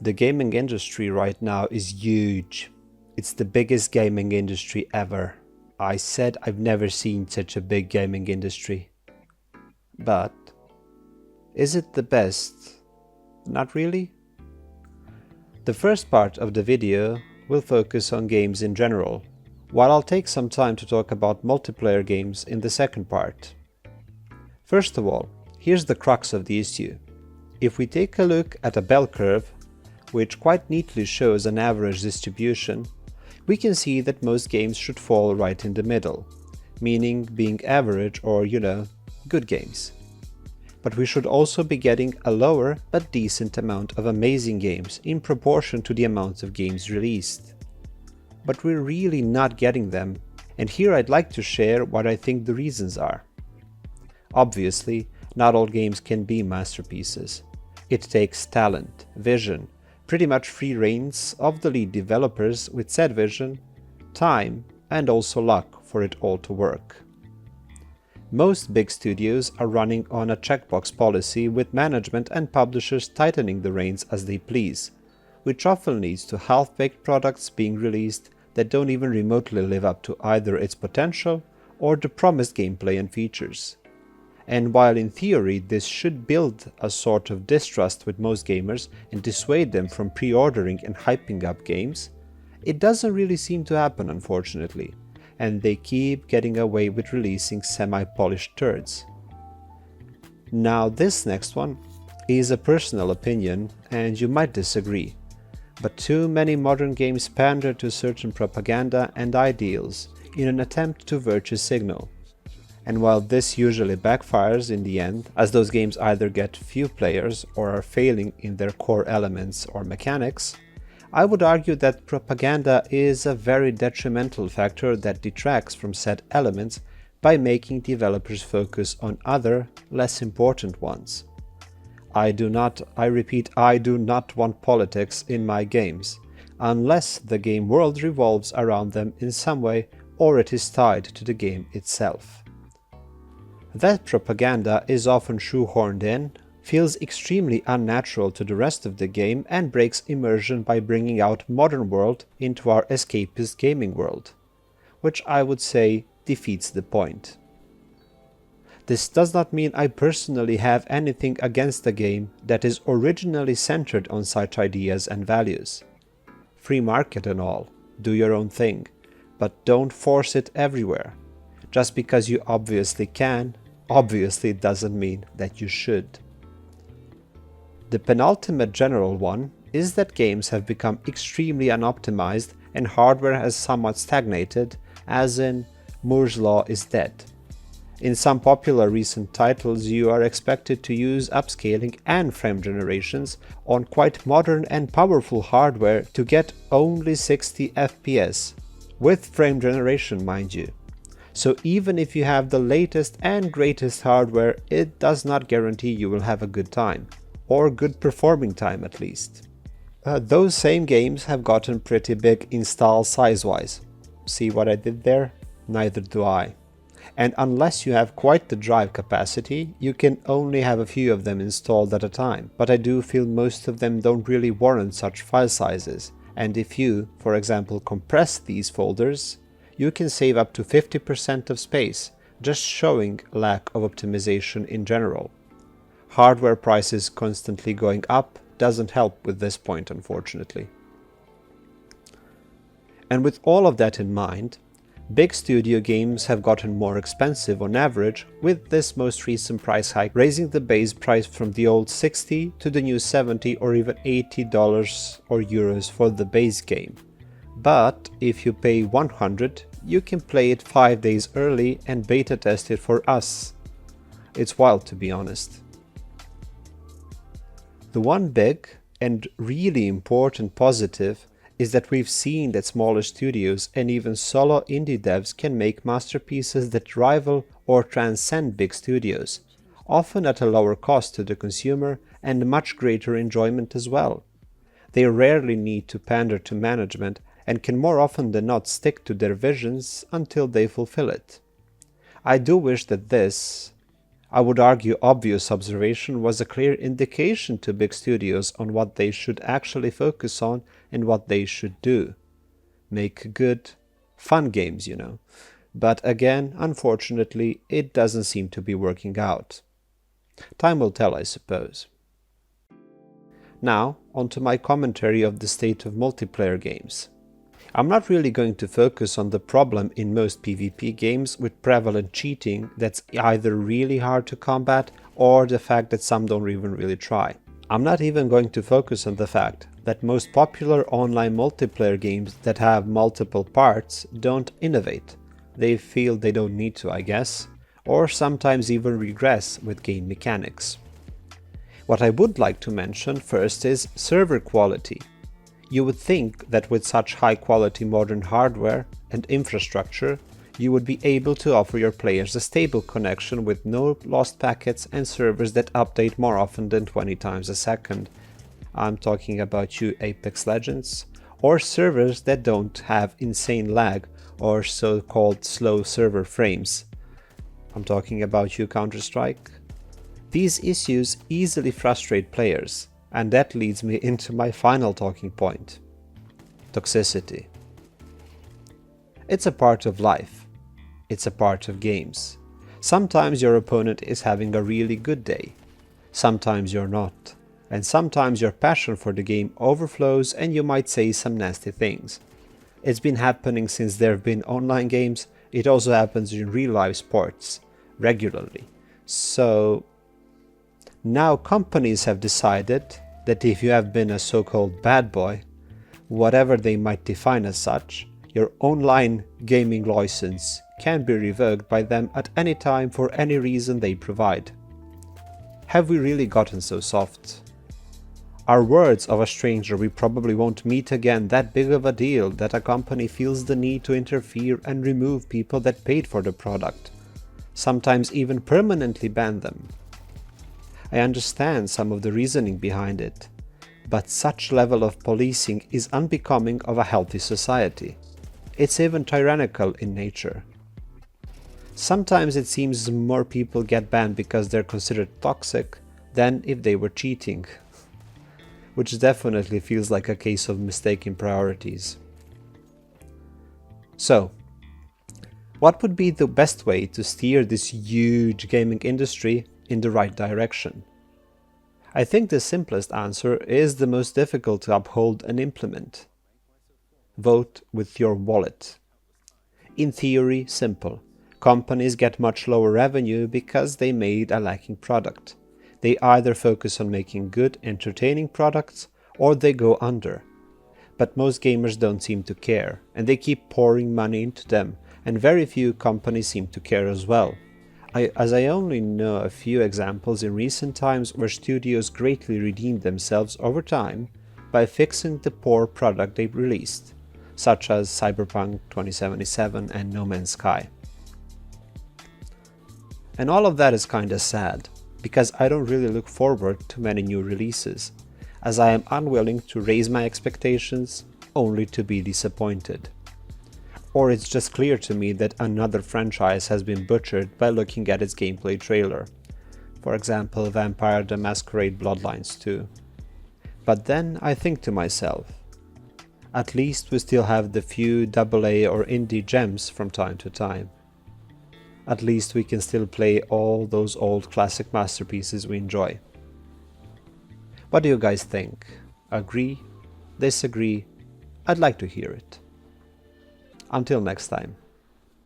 The gaming industry right now is huge. It's the biggest gaming industry ever. I said I've never seen such a big gaming industry. But is it the best? Not really. The first part of the video will focus on games in general, while I'll take some time to talk about multiplayer games in the second part. First of all, here's the crux of the issue. If we take a look at a bell curve, which quite neatly shows an average distribution, we can see that most games should fall right in the middle, meaning being average or, good games. But we should also be getting a lower but decent amount of amazing games in proportion to the amount of games released. But we're really not getting them, and here I'd like to share what I think the reasons are. Obviously, not all games can be masterpieces. It takes talent, vision, pretty much free reins of the lead developers with said vision, time, and also luck for it all to work. Most big studios are running on a checkbox policy with management and publishers tightening the reins as they please, which often leads to half-baked products being released that don't even remotely live up to either its potential or the promised gameplay and features. And while in theory this should build a sort of distrust with most gamers and dissuade them from pre-ordering and hyping up games, it doesn't really seem to happen, unfortunately, and they keep getting away with releasing semi-polished turds. Now this next one is a personal opinion and you might disagree, but too many modern games pander to certain propaganda and ideals in an attempt to virtue signal. And while this usually backfires in the end, as those games either get few players or are failing in their core elements or mechanics, I would argue that propaganda is a very detrimental factor that detracts from said elements by making developers focus on other, less important ones. I do not want politics in my games, unless the game world revolves around them in some way or it is tied to the game itself. That propaganda is often shoehorned in, feels extremely unnatural to the rest of the game and breaks immersion by bringing out modern world into our escapist gaming world, which I would say defeats the point. This does not mean I personally have anything against a game that is originally centered on such ideas and values. Free market and all, do your own thing, but don't force it everywhere. Just because you obviously can, obviously doesn't mean that you should. The penultimate general one is that games have become extremely unoptimized and hardware has somewhat stagnated, as in Moore's Law is dead. In some popular recent titles you are expected to use upscaling and frame generations on quite modern and powerful hardware to get only 60 FPS, with frame generation mind you. So even if you have the latest and greatest hardware, it does not guarantee you will have a good time, or good performing time at least. Those same games have gotten pretty big install size-wise. See what I did there? Neither do I. And unless you have quite the drive capacity, you can only have a few of them installed at a time, but I do feel most of them don't really warrant such file sizes, and if you, for example, compress these folders, you can save up to 50% of space, just showing lack of optimization in general. Hardware prices constantly going up doesn't help with this point, unfortunately. And with all of that in mind, big studio games have gotten more expensive on average, with this most recent price hike raising the base price from the old $60 to the new $70 or even $80 or euros for the base game. But if you pay $100, you can play it 5 days early and beta test it for us. It's wild, to be honest. The one big and really important positive is that we've seen that smaller studios and even solo indie devs can make masterpieces that rival or transcend big studios, often at a lower cost to the consumer and much greater enjoyment as well. They rarely need to pander to management and can more often than not stick to their visions until they fulfill it. I do wish that this, I would argue obvious observation was a clear indication to big studios on what they should actually focus on and what they should do. Make good, fun games, But again, unfortunately, it doesn't seem to be working out. Time will tell, I suppose. Now, onto my commentary of the state of multiplayer games. I'm not really going to focus on the problem in most PvP games with prevalent cheating that's either really hard to combat or the fact that some don't even really try. I'm not even going to focus on the fact that most popular online multiplayer games that have multiple parts don't innovate. They feel they don't need to, I guess, or sometimes even regress with game mechanics. What I would like to mention first is server quality. You would think that with such high quality modern hardware and infrastructure, you would be able to offer your players a stable connection with no lost packets and servers that update more often than 20 times a second. I'm talking about you Apex Legends, or servers that don't have insane lag or so-called slow server frames. I'm talking about you Counter-Strike. These issues easily frustrate players, and that leads me into my final talking point. Toxicity. It's a part of life. It's a part of games. Sometimes your opponent is having a really good day. Sometimes you're not. And sometimes your passion for the game overflows and you might say some nasty things. It's been happening since there have been online games. It also happens in real life sports regularly. So now companies have decided that if you have been a so-called bad boy, whatever they might define as such, your online gaming license can be revoked by them at any time for any reason they provide. Have we really gotten so soft? Are words of a stranger we probably won't meet again that big of a deal that a company feels the need to interfere and remove people that paid for the product? Sometimes even permanently ban them. I understand some of the reasoning behind it, but such level of policing is unbecoming of a healthy society. It's even tyrannical in nature. Sometimes it seems more people get banned because they're considered toxic than if they were cheating, which definitely feels like a case of mistaken priorities. So, what would be the best way to steer this huge gaming industry in the right direction? I think the simplest answer is the most difficult to uphold and implement. Vote with your wallet. In theory, simple. Companies get much lower revenue because they made a lacking product. They either focus on making good, entertaining products, or they go under. But most gamers don't seem to care, and they keep pouring money into them, and very few companies seem to care as well. As I only know a few examples in recent times where studios greatly redeemed themselves over time by fixing the poor product they released, such as Cyberpunk 2077 and No Man's Sky. And all of that is kinda sad, because I don't really look forward to many new releases, as I am unwilling to raise my expectations only to be disappointed. Or it's just clear to me that another franchise has been butchered by looking at its gameplay trailer. For example, Vampire the Masquerade Bloodlines 2. But then I think to myself, at least we still have the few AA or indie gems from time to time. At least we can still play all those old classic masterpieces we enjoy. What do you guys think? Agree? Disagree? I'd like to hear it. Until next time.